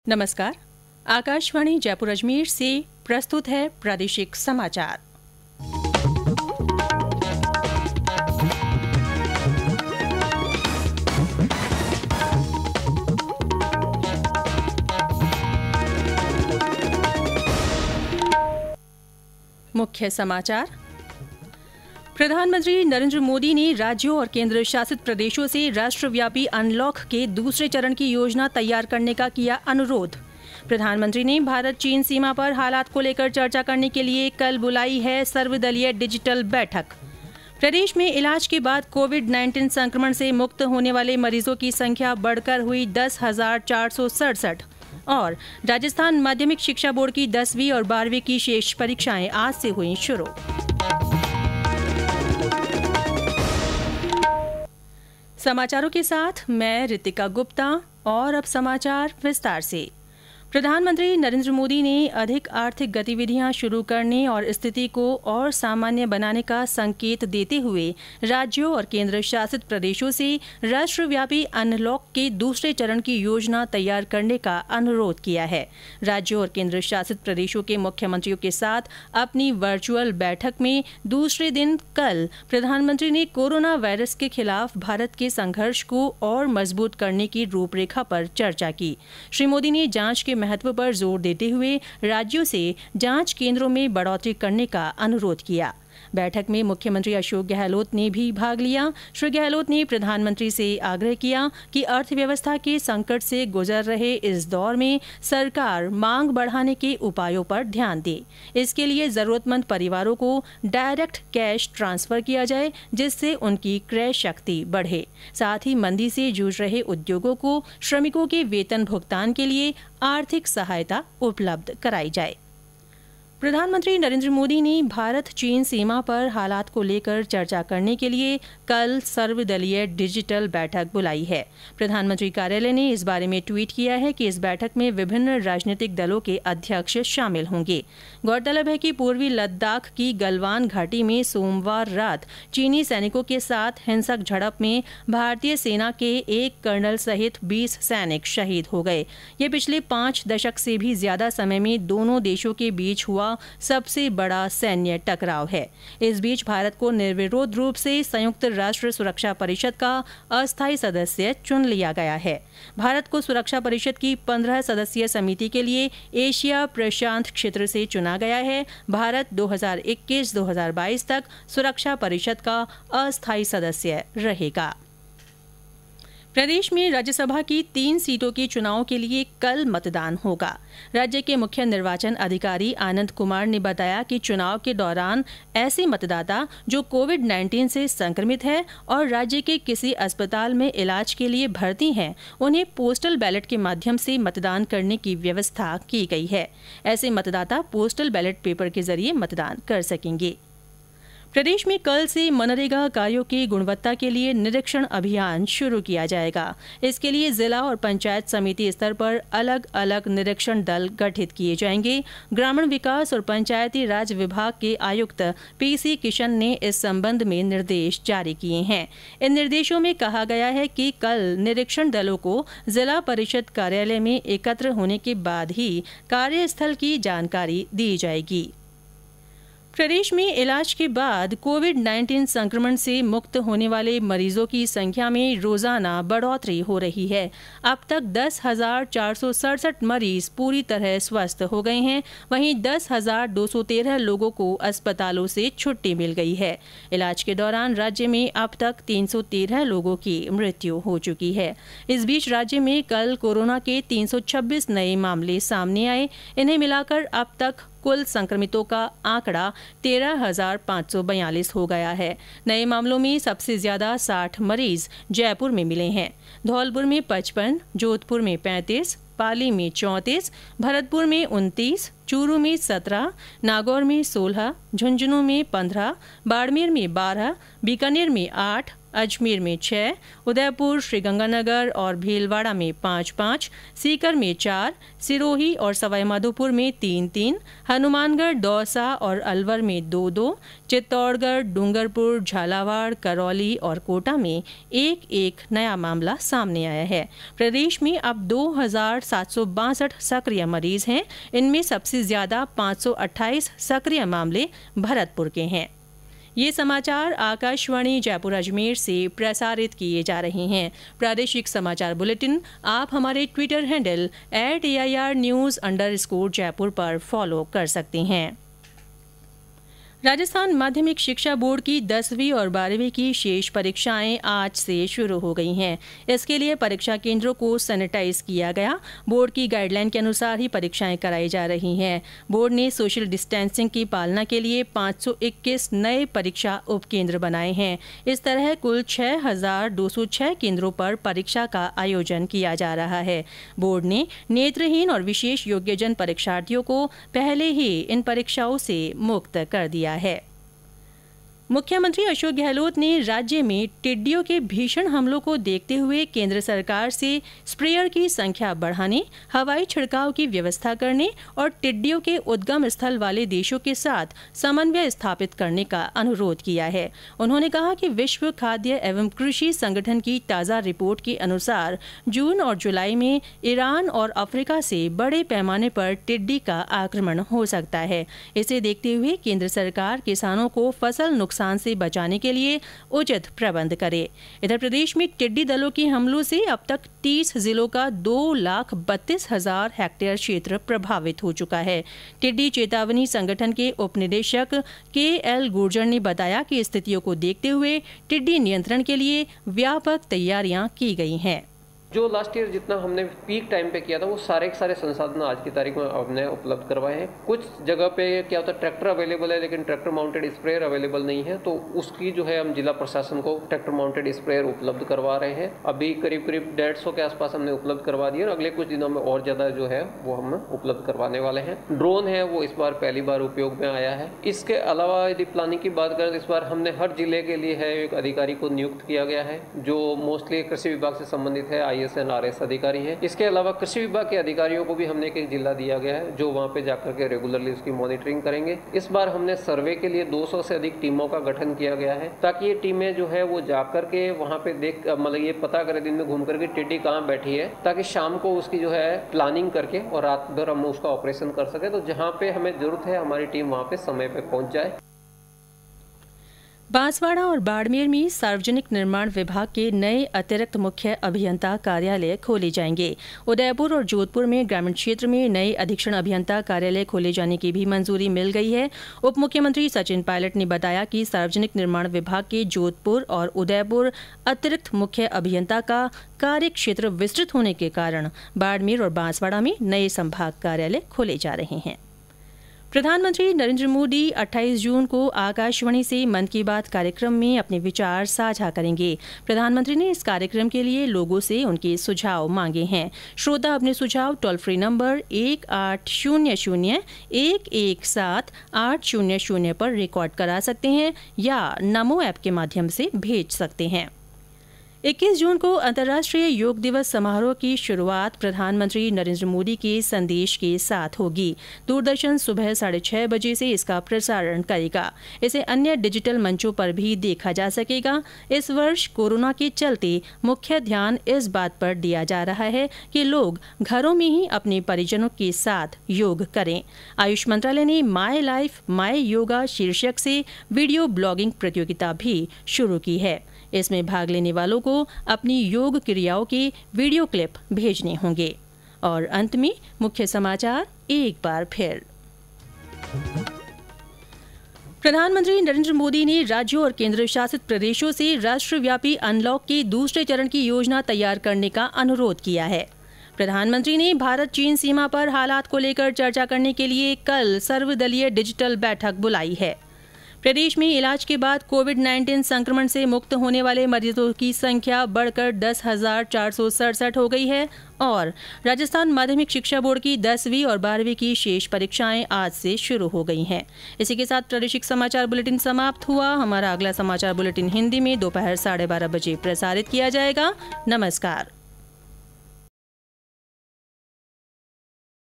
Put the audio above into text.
नमस्कार। आकाशवाणी जयपुर अजमेर से प्रस्तुत है प्रादेशिक समाचार। मुख्य समाचार। प्रधानमंत्री नरेंद्र मोदी ने राज्यों और केंद्र शासित प्रदेशों से राष्ट्रव्यापी अनलॉक के दूसरे चरण की योजना तैयार करने का किया अनुरोध। प्रधानमंत्री ने भारत चीन सीमा पर हालात को लेकर चर्चा करने के लिए कल बुलाई है सर्वदलीय डिजिटल बैठक। प्रदेश में इलाज के बाद कोविड-19 संक्रमण से मुक्त होने वाले मरीजों की संख्या बढ़कर हुई 10,467 और राजस्थान माध्यमिक शिक्षा बोर्ड की 10वीं और 12वीं की शेष परीक्षाएं आज से हुई शुरू। समाचारों के साथ मैं रितिका गुप्ता और अब समाचार विस्तार से। प्रधानमंत्री नरेंद्र मोदी ने अधिक आर्थिक गतिविधियां शुरू करने और स्थिति को और सामान्य बनाने का संकेत देते हुए राज्यों और केंद्र शासित प्रदेशों से राष्ट्रव्यापी अनलॉक के दूसरे चरण की योजना तैयार करने का अनुरोध किया है। राज्यों और केंद्र शासित प्रदेशों के मुख्यमंत्रियों के साथ अपनी वर्चुअल बैठक में दूसरे दिन कल प्रधानमंत्री ने कोरोना वायरस के खिलाफ भारत के संघर्ष को और मजबूत करने की रूपरेखा पर चर्चा की। श्री मोदी ने जांच के महत्व पर जोर देते हुए राज्यों से जांच केंद्रों में बढ़ोतरी करने का अनुरोध किया। बैठक में मुख्यमंत्री अशोक गहलोत ने भी भाग लिया। श्री गहलोत ने प्रधानमंत्री से आग्रह किया कि अर्थव्यवस्था के संकट से गुजर रहे इस दौर में सरकार मांग बढ़ाने के उपायों पर ध्यान दे। इसके लिए जरूरतमंद परिवारों को डायरेक्ट कैश ट्रांसफर किया जाए, जिससे उनकी क्रय शक्ति बढ़े। साथ ही मंदी से जूझ रहे उद्योगों को श्रमिकों के वेतन भुगतान के लिए आर्थिक सहायता उपलब्ध कराई जाए। प्रधानमंत्री नरेंद्र मोदी ने भारत चीन सीमा पर हालात को लेकर चर्चा करने के लिए कल सर्वदलीय डिजिटल बैठक बुलाई है। प्रधानमंत्री कार्यालय ने इस बारे में ट्वीट किया है कि इस बैठक में विभिन्न राजनीतिक दलों के अध्यक्ष शामिल होंगे। गौरतलब है कि पूर्वी लद्दाख की गलवान घाटी में सोमवार रात चीनी सैनिकों के साथ हिंसक झड़प में भारतीय सेना के एक कर्नल सहित 20 सैनिक शहीद हो गए। ये पिछले 5 दशक से भी ज्यादा समय में दोनों देशों के बीच हुआ सबसे बड़ा सैन्य टकराव है। इस बीच भारत को निर्विरोध रूप से संयुक्त राष्ट्र सुरक्षा परिषद का अस्थायी सदस्य चुन लिया गया है। भारत को सुरक्षा परिषद की 15 सदस्यीय समिति के लिए एशिया प्रशांत क्षेत्र से चुना गया है। भारत 2021-2022 तक सुरक्षा परिषद का अस्थायी सदस्य रहेगा। प्रदेश में राज्यसभा की 3 सीटों के चुनाव के लिए कल मतदान होगा। राज्य के मुख्य निर्वाचन अधिकारी आनंद कुमार ने बताया कि चुनाव के दौरान ऐसे मतदाता जो कोविड-19 से संक्रमित है और राज्य के किसी अस्पताल में इलाज के लिए भर्ती हैं, उन्हें पोस्टल बैलेट के माध्यम से मतदान करने की व्यवस्था की गई है। ऐसे मतदाता पोस्टल बैलेट पेपर के जरिए मतदान कर सकेंगे। प्रदेश में कल से मनरेगा कार्यों की गुणवत्ता के लिए निरीक्षण अभियान शुरू किया जाएगा। इसके लिए जिला और पंचायत समिति स्तर पर अलग अलग निरीक्षण दल गठित किए जाएंगे। ग्रामीण विकास और पंचायती राज विभाग के आयुक्त पीसी किशन ने इस संबंध में निर्देश जारी किए हैं। इन निर्देशों में कहा गया है कि कल निरीक्षण दलों को जिला परिषद कार्यालय में एकत्र होने के बाद ही कार्यस्थल की जानकारी दी जाएगी। प्रदेश में इलाज के बाद कोविड-19 संक्रमण से मुक्त होने वाले मरीजों की संख्या में रोजाना बढ़ोतरी हो रही है। अब तक 10,467 मरीज पूरी तरह स्वस्थ हो गए हैं। वहीं 10,213 लोगों को अस्पतालों से छुट्टी मिल गई है। इलाज के दौरान राज्य में अब तक 313 लोगों की मृत्यु हो चुकी है। इस बीच राज्य में कल कोरोना के 326 नए मामले सामने आए। इन्हें मिलाकर अब तक कुल संक्रमितों का आंकड़ा 13,542 हो गया है। नए मामलों में सबसे ज्यादा 60 मरीज जयपुर में मिले हैं। धौलपुर में 55, जोधपुर में 35, पाली में 34, भरतपुर में 29, चूरू में 17, नागौर में 16, झुंझुनू में 15, बाड़मेर में 12, बीकानेर में 8, अजमेर में 6, उदयपुर, श्रीगंगानगर और भीलवाड़ा में 5-5, सीकर में 4, सिरोही और सवाईमाधोपुर में 3-3, हनुमानगढ़, दौसा और अलवर में 2-2, चित्तौड़गढ़, डूंगरपुर, झालावाड़, करौली और कोटा में 1-1 नया मामला सामने आया है। प्रदेश में अब 2762 सक्रिय मरीज हैं। इनमें सबसे ज्यादा 528 सक्रिय मामले भरतपुर के हैं। ये समाचार आकाशवाणी जयपुर अजमेर से प्रसारित किए जा रहे हैं। प्रादेशिक समाचार बुलेटिन आप हमारे ट्विटर हैंडल @AIRnews_जयपुर पर फॉलो कर सकते हैं। राजस्थान माध्यमिक शिक्षा बोर्ड की 10वीं और 12वीं की शेष परीक्षाएं आज से शुरू हो गई हैं। इसके लिए परीक्षा केंद्रों को सैनिटाइज किया गया। बोर्ड की गाइडलाइन के अनुसार ही परीक्षाएं कराई जा रही हैं। बोर्ड ने सोशल डिस्टेंसिंग की पालना के लिए 521 नए परीक्षा उपकेंद्र बनाए हैं। इस तरह कुल 6206 केंद्रों पर परीक्षा का आयोजन किया जा रहा है। बोर्ड ने नेत्रहीन और विशेष योग्यजन परीक्षार्थियों को पहले ही इन परीक्षाओं से मुक्त कर दिया है। मुख्यमंत्री अशोक गहलोत ने राज्य में टिड्डियों के भीषण हमलों को देखते हुए केंद्र सरकार से स्प्रेयर की संख्या बढ़ाने, हवाई छिड़काव की व्यवस्था करने और टिड्डियों के उद्गम स्थल वाले देशों के साथ समन्वय स्थापित करने का अनुरोध किया है। उन्होंने कहा कि विश्व खाद्य एवं कृषि संगठन की ताज़ा रिपोर्ट के अनुसार जून और जुलाई में ईरान और अफ्रीका से बड़े पैमाने पर टिड्डी का आक्रमण हो सकता है। इसे देखते हुए केंद्र सरकार किसानों को फसल नुकसान से बचाने के लिए उचित प्रबंध करे। इधर प्रदेश में टिड्डी दलों के हमलों से अब तक 30 जिलों का 2,32,000 हेक्टेयर क्षेत्र प्रभावित हो चुका है। टिड्डी चेतावनी संगठन के उप निदेशक KL गुर्जर ने बताया कि स्थितियों को देखते हुए टिड्डी नियंत्रण के लिए व्यापक तैयारियां की गई हैं। जो लास्ट ईयर जितना हमने पीक टाइम पे किया था वो सारे के सारे संसाधन आज की तारीख में हमने उपलब्ध करवाए हैं। कुछ जगह पे क्या होता है ट्रैक्टर अवेलेबल है लेकिन ट्रैक्टर माउंटेड स्प्रेयर अवेलेबल नहीं है, तो उसकी जो है हम जिला प्रशासन को ट्रैक्टर माउंटेड स्प्रेयर उपलब्ध करवा रहे हैं। अभी करीब 150 के आसपास हमने उपलब्ध करवा दिए और अगले कुछ दिनों में और ज्यादा जो है वो हम उपलब्ध करवाने वाले हैं। ड्रोन है वो इस बार पहली बार उपयोग में आया है। इसके अलावा यदि प्लानिंग की बात करें तो इस बार हमने हर जिले के लिए है एक अधिकारी को नियुक्त किया गया है जो मोस्टली कृषि विभाग से संबंधित है, ISN RS अधिकारी हैं। इसके अलावा कृषि विभाग के अधिकारियों को भी हमने एक जिला दिया गया है जो वहां पे जाकर के रेगुलरली उसकी मॉनिटरिंग करेंगे। इस बार हमने सर्वे के लिए 200 से अधिक टीमों का गठन किया गया है ताकि ये टीमें जो है वो जाकर के वहां पे देख मतलब ये पता करें दिन में घूम करके टिड्डी कहाँ बैठी है, ताकि शाम को उसकी जो है प्लानिंग करके और रात भर हम उसका ऑपरेशन कर सके। तो जहाँ पे हमें जरूरत है हमारी टीम वहाँ पे समय पे पहुँच जाए। बांसवाड़ा और बाड़मेर में सार्वजनिक निर्माण विभाग के नए अतिरिक्त मुख्य अभियंता कार्यालय खोले जाएंगे। उदयपुर और जोधपुर में ग्रामीण क्षेत्र में नए अधीक्षण अभियंता कार्यालय खोले जाने की भी मंजूरी मिल गई है। उप मुख्यमंत्री सचिन पायलट ने बताया कि सार्वजनिक निर्माण विभाग के जोधपुर और उदयपुर अतिरिक्त मुख्य अभियंता का कार्य क्षेत्र विस्तृत होने के कारण बाड़मेर और बांसवाड़ा में नए संभाग कार्यालय खोले जा रहे हैं। प्रधानमंत्री नरेंद्र मोदी 28 जून को आकाशवाणी से मन की बात कार्यक्रम में अपने विचार साझा करेंगे। प्रधानमंत्री ने इस कार्यक्रम के लिए लोगों से उनके सुझाव मांगे हैं। श्रोता अपने सुझाव टोल फ्री नंबर 1800-117-800 पर रिकॉर्ड करा सकते हैं या नमो ऐप के माध्यम से भेज सकते हैं। 21 जून को अंतर्राष्ट्रीय योग दिवस समारोह की शुरुआत प्रधानमंत्री नरेंद्र मोदी के संदेश के साथ होगी। दूरदर्शन सुबह 6:30 बजे से इसका प्रसारण करेगा। इसे अन्य डिजिटल मंचों पर भी देखा जा सकेगा। इस वर्ष कोरोना के चलते मुख्य ध्यान इस बात पर दिया जा रहा है कि लोग घरों में ही अपने परिजनों के साथ योग करें। आयुष मंत्रालय ने माय लाइफ माय योगा शीर्षक से वीडियो ब्लॉगिंग प्रतियोगिता भी शुरू की है। इसमें भाग लेने वालों को अपनी योग क्रियाओं के वीडियो क्लिप भेजने होंगे। और अंत में मुख्य समाचार एक बार फिर। प्रधानमंत्री नरेंद्र मोदी ने राज्यों और केंद्र शासित प्रदेशों से राष्ट्रव्यापी अनलॉक के दूसरे चरण की योजना तैयार करने का अनुरोध किया है। प्रधानमंत्री ने भारत चीन सीमा पर हालात को लेकर चर्चा करने के लिए कल सर्वदलीय डिजिटल बैठक बुलाई है। प्रदेश में इलाज के बाद कोविड-19 संक्रमण से मुक्त होने वाले मरीजों की संख्या बढ़कर 10,467 हो गई है और राजस्थान माध्यमिक शिक्षा बोर्ड की 10वीं और 12वीं की शेष परीक्षाएं आज से शुरू हो गई हैं। इसी के साथ प्रादेशिक समाचार बुलेटिन समाप्त हुआ। हमारा अगला समाचार बुलेटिन हिंदी में दोपहर 12:30 बजे प्रसारित किया जाएगा। नमस्कार।